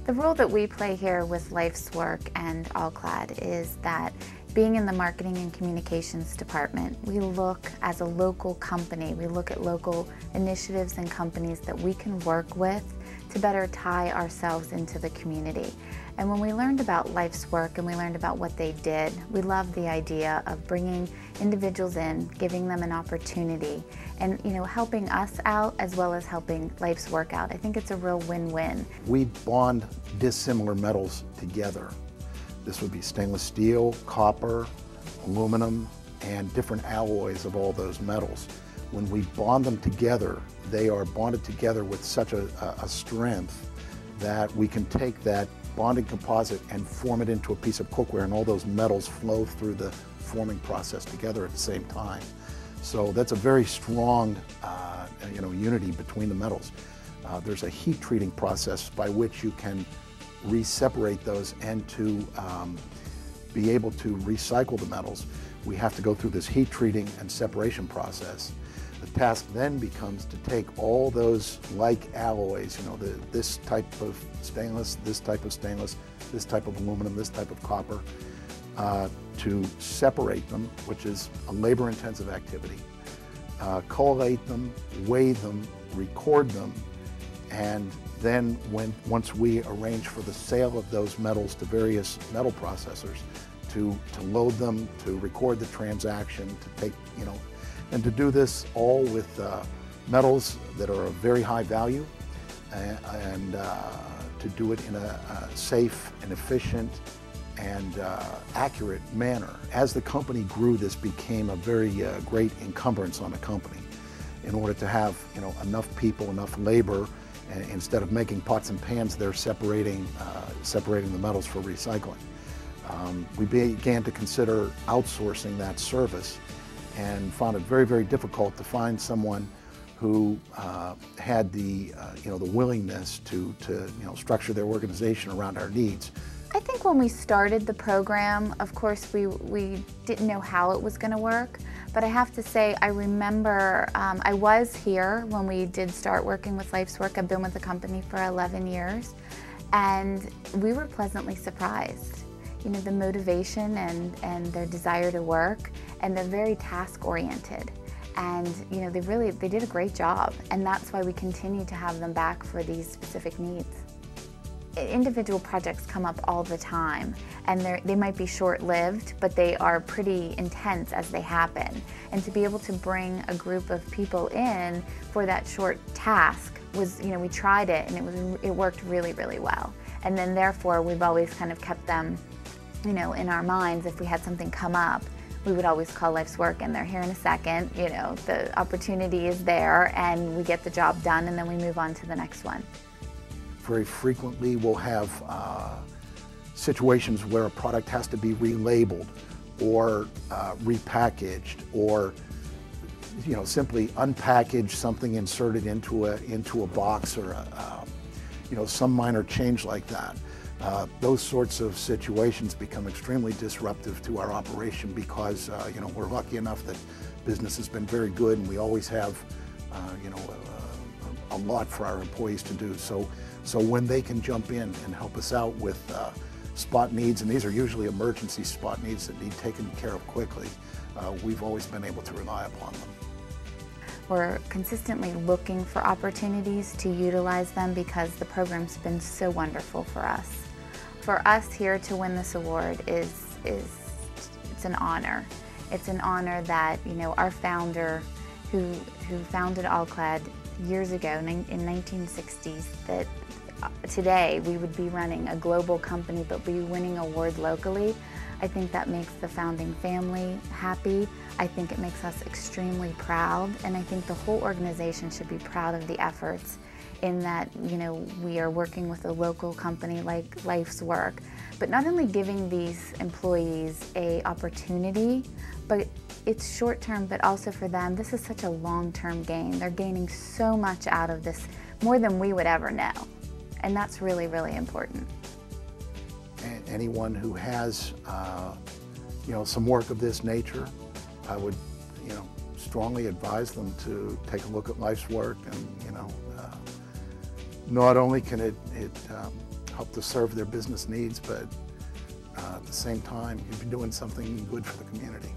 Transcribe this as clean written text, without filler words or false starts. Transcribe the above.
The role that we play here with Life's Work and All-Clad is that being in the marketing and communications department, we look as a local company, we look at local initiatives and companies that we can work with to better tie ourselves into the community. And when we learned about Life's Work and we learned about what they did, we loved the idea of bringing individuals in, giving them an opportunity, and helping us out as well as helping Life's Work out. I think it's a real win-win. We bond dissimilar metals together. This would be stainless steel, copper, aluminum, and different alloys of all those metals. When we bond them together, they are bonded together with such a strength that we can take that bonding composite and form it into a piece of cookware, and all those metals flow through the forming process together at the same time. So that's a very strong unity between the metals. There's a heat treating process by which you can re-separate those, and to be able to recycle the metals, we have to go through this heat treating and separation process. The task then becomes to take all those like alloys, this type of stainless, this type of stainless, this type of aluminum, this type of copper, to separate them, which is a labor-intensive activity, collate them, weigh them, record them, and then once we arrange for the sale of those metals to various metal processors, to load them, to record the transaction, to take, and to do this all with metals that are of very high value, and to do it in a safe and efficient and accurate manner. As the company grew, this became a very great encumbrance on the company. In order to have enough people, enough labor, and instead of making pots and pans, they're separating the metals for recycling. We began to consider outsourcing that service, and found it very, very difficult to find someone who had the willingness to structure their organization around our needs. I think when we started the program, of course, we didn't know how it was going to work, but I have to say, I remember I was here when we did start working with Life's Work. I've been with the company for 11 years, and we were pleasantly surprised. The motivation and their desire to work, and they're very task-oriented. And they did a great job, and that's why we continue to have them back for these specific needs. Individual projects come up all the time, and they might be short-lived, but they are pretty intense as they happen. And to be able to bring a group of people in for that short task was, we tried it, and it worked really, really well. And then therefore, we've always kind of kept them, in our minds. If we had something come up, we would always call Life's Work, and they're here in a second. The opportunity is there, and we get the job done, and then we move on to the next one. Very frequently we'll have situations where a product has to be relabeled or repackaged, or simply unpackage something, inserted into a box, or some minor change like that. Those sorts of situations become extremely disruptive to our operation, because we're lucky enough that business has been very good, and we always have a lot for our employees to do. So when they can jump in and help us out with spot needs, and these are usually emergency spot needs that need taken care of quickly, we've always been able to rely upon them. We're consistently looking for opportunities to utilize them, because the program's been so wonderful for us. For us here to win this award it's an honor. It's an honor that our founder, who founded All-Clad years ago in 1960s, that today we would be running a global company but be winning awards locally. I think that makes the founding family happy. I think it makes us extremely proud, and I think the whole organization should be proud of the efforts in that, we are working with a local company like Life's Work, but not only giving these employees an opportunity, but it's short-term, but also for them, this is such a long-term gain. They're gaining so much out of this, more than we would ever know, and that's really, really important. And anyone who has, some work of this nature, I would, strongly advise them to take a look at Life's Work, and not only can it help to serve their business needs, but at the same time, you've been doing something good for the community.